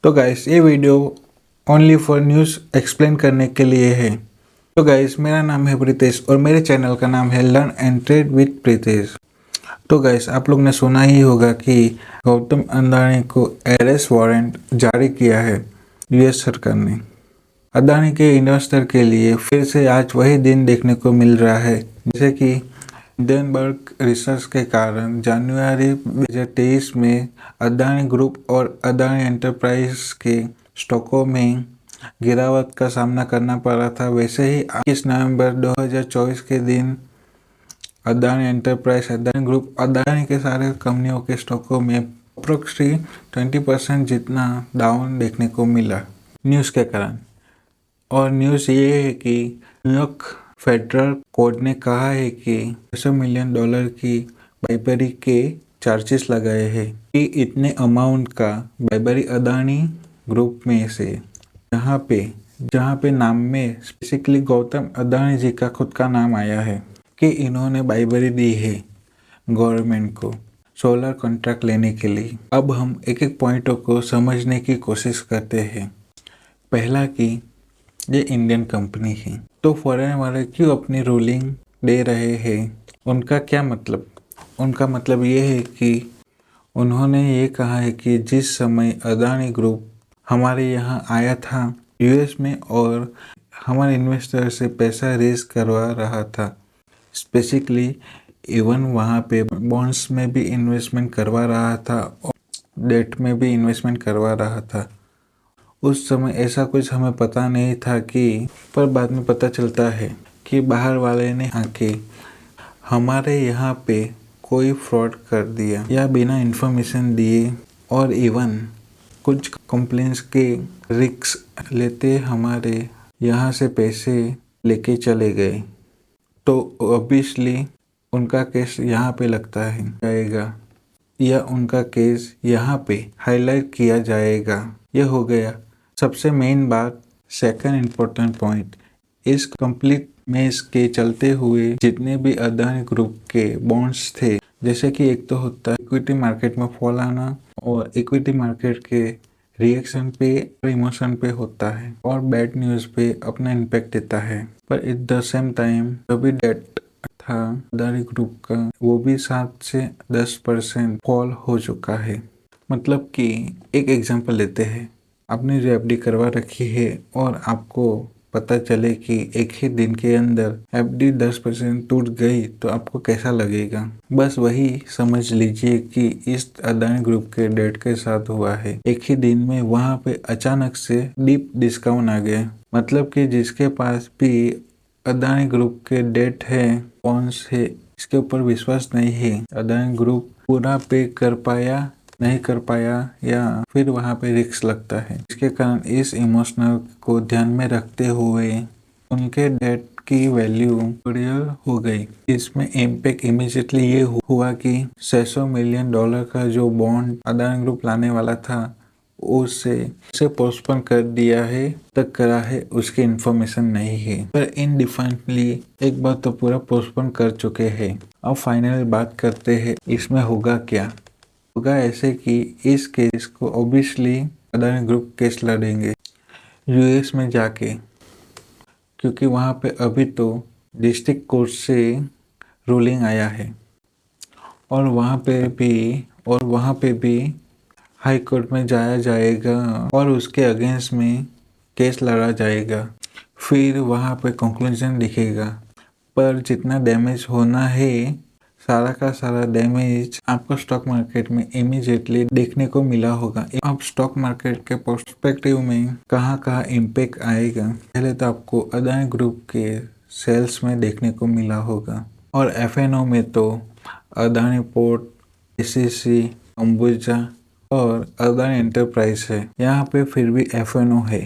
तो गाइस ये video only for news explain करने के लिए है। तो गाइस मेरा नाम है प्रीतेश और मेरे चैनल का नाम है learn and trade with Pritesh. तो गाइस आप लोग ने सुना ही होगा कि गौतम अडानी को अरेस्ट वारंट जारी किया है यूएस सरकार ने। अडानी के इन्वेस्टर के लिए फिर से आज वही दिन देखने को मिल रहा है जैसे कि हिंडनबर्ग रिसर्च के कारण जनवरी 2023 में अडानी ग्रुप और अडानी एंटरप्राइज के स्टॉकों में गिरावट का सामना करना पड़ा था। वैसे ही 21 नवंबर 2024 के दिन अडानी एंटरप्राइज, अडानी ग्रुप, अडानी के सारे कंपनियों के स्टॉकों में अप्रोक्सीमेटली 20% जितना डाउन देखने को मिला न्यूज़ के कारण। और न्यूज़ ये है कि न्यूयॉर्क फेडरल कोर्ट ने कहा है कि $600 मिलियन की बाइबरी के चार्जेस लगाए हैं कि इतने अमाउंट का बाइबरी अडानी ग्रुप में से जहाँ पे नाम में स्पेसिफिकली गौतम अडानी जी का खुद का नाम आया है कि इन्होंने बाइबरी दी है गवर्नमेंट को सोलर कॉन्ट्रैक्ट लेने के लिए। अब हम एक एक पॉइंटों को समझने की कोशिश करते हैं। पहला कि ये इंडियन कंपनी है तो फॉरेन वाले क्यों अपनी रूलिंग दे रहे हैं, उनका क्या मतलब? उनका मतलब ये है कि उन्होंने ये कहा है कि जिस समय अडानी ग्रुप हमारे यहाँ आया था यूएस में और हमारे इन्वेस्टर से पैसा रेज करवा रहा था, स्पेसिफिकली इवन वहाँ पे बॉन्ड्स में भी इन्वेस्टमेंट करवा रहा था और डेट में भी इन्वेस्टमेंट करवा रहा था। उस समय ऐसा कुछ हमें पता नहीं था कि पर बाद में पता चलता है कि बाहर वाले ने आके हमारे यहाँ पे कोई फ्रॉड कर दिया या बिना इन्फॉर्मेशन दिए और इवन कुछ कंप्लेंट्स के रिस्क लेते हमारे यहाँ से पैसे लेके चले गए। तो ऑब्वियसली उनका केस यहाँ पे लगता है जाएगा या उनका केस यहाँ पे हाईलाइट किया जाएगा। यह हो गया सबसे मेन बात। सेकंड इम्पोर्टेंट पॉइंट, इस कंप्लीट मेस के चलते हुए जितने भी अडानी ग्रुप के बॉन्ड्स थे, जैसे कि एक तो होता है इक्विटी मार्केट में फॉल आना और इक्विटी मार्केट के रिएक्शन पे और इमोशन पे होता है और बैड न्यूज़ पे अपना इम्पैक्ट देता है। पर एट द सेम टाइम जो भी डेट था अडानी ग्रुप का वो भी 7 से 10% फॉल हो चुका है। मतलब कि एक एग्जांपल लेते हैं, आपने जो एफडी करवा रखी है और आपको पता चले कि एक ही दिन के अंदर एफडी 10% टूट गई तो आपको कैसा लगेगा? बस वही समझ लीजिए कि इस अडानी ग्रुप के डेट के साथ हुआ है। एक ही दिन में वहां पे अचानक से डीप डिस्काउंट आ गया। मतलब कि जिसके पास भी अडानी ग्रुप के डेट है, बॉन्ड्स है, इसके ऊपर विश्वास नहीं है, अडानी ग्रुप पूरा पे कर पाया नहीं कर पाया या फिर वहाँ पे रिस्क लगता है। इसके कारण इस इमोशनल को ध्यान में रखते हुए उनके डेट की वैल्यू बढ़िया हो गई। इसमें इम्पैक्ट इमीडिएटली ये हुआ कि $600 मिलियन का जो बॉन्ड अडानी ग्रुप लाने वाला था उसे पोस्टपोन कर दिया है, तक करा है, उसकी इन्फॉर्मेशन नहीं है। पर इनडिफाइनेटली एक बार तो पूरा पोस्टपोन कर चुके हैं। अब फाइनल बात करते हैं इसमें होगा क्या। होगा ऐसे कि इस केस को ऑब्वियसली अडानी ग्रुप केस लड़ेंगे यूएस में जाके, क्योंकि वहाँ पे अभी तो डिस्ट्रिक्ट कोर्ट से रूलिंग आया है और वहाँ पे भी हाई कोर्ट में जाया जाएगा और उसके अगेंस्ट में केस लड़ा जाएगा। फिर वहाँ पे कंक्लूजन दिखेगा। पर जितना डैमेज होना है सारा का सारा डैमेज आपको स्टॉक मार्केट में इमीडिएटली देखने को मिला होगा। अब स्टॉक मार्केट के पर्सपेक्टिव में कहाँ इम्पैक्ट आएगा, पहले तो आपको अडानी ग्रुप के सेल्स में देखने को मिला होगा और एफएनओ में तो अडानी पोर्ट, एसीसी, अंबुजा और अडानी एंटरप्राइज है। यहाँ पे फिर भी एफएनओ है।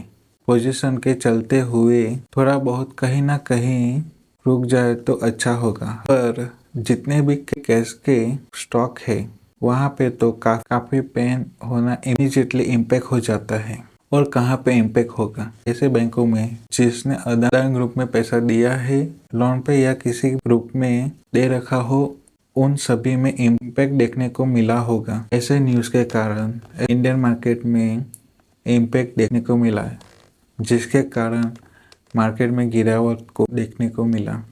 पोजीशन के चलते हुए थोड़ा बहुत कहीं ना कहीं रुक जाए तो अच्छा होगा। पर जितने भी कैश के स्टॉक है वहाँ पे तो काफी पेन होना इमीडिएटली इम्पैक्ट हो जाता है। और कहाँ पे इम्पैक्ट होगा, ऐसे बैंकों में जिसने अडानी ग्रुप में पैसा दिया है लोन पे या किसी ग्रुप में दे रखा हो, उन सभी में इम्पैक्ट देखने को मिला होगा। ऐसे न्यूज़ के कारण इंडियन मार्केट में इम्पैक्ट देखने को मिला है, जिसके कारण मार्केट में गिरावट को देखने को मिला।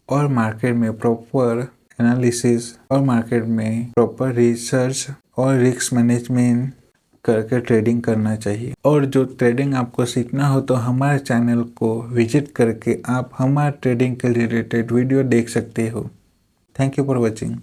और मार्केट में प्रॉपर एनालिसिस और मार्केट में प्रॉपर रिसर्च और रिस्क मैनेजमेंट करके ट्रेडिंग करना चाहिए। और जो ट्रेडिंग आपको सीखना हो तो हमारे चैनल को विजिट करके आप हमारे ट्रेडिंग के रिलेटेड वीडियो देख सकते हो। Thank you for watching.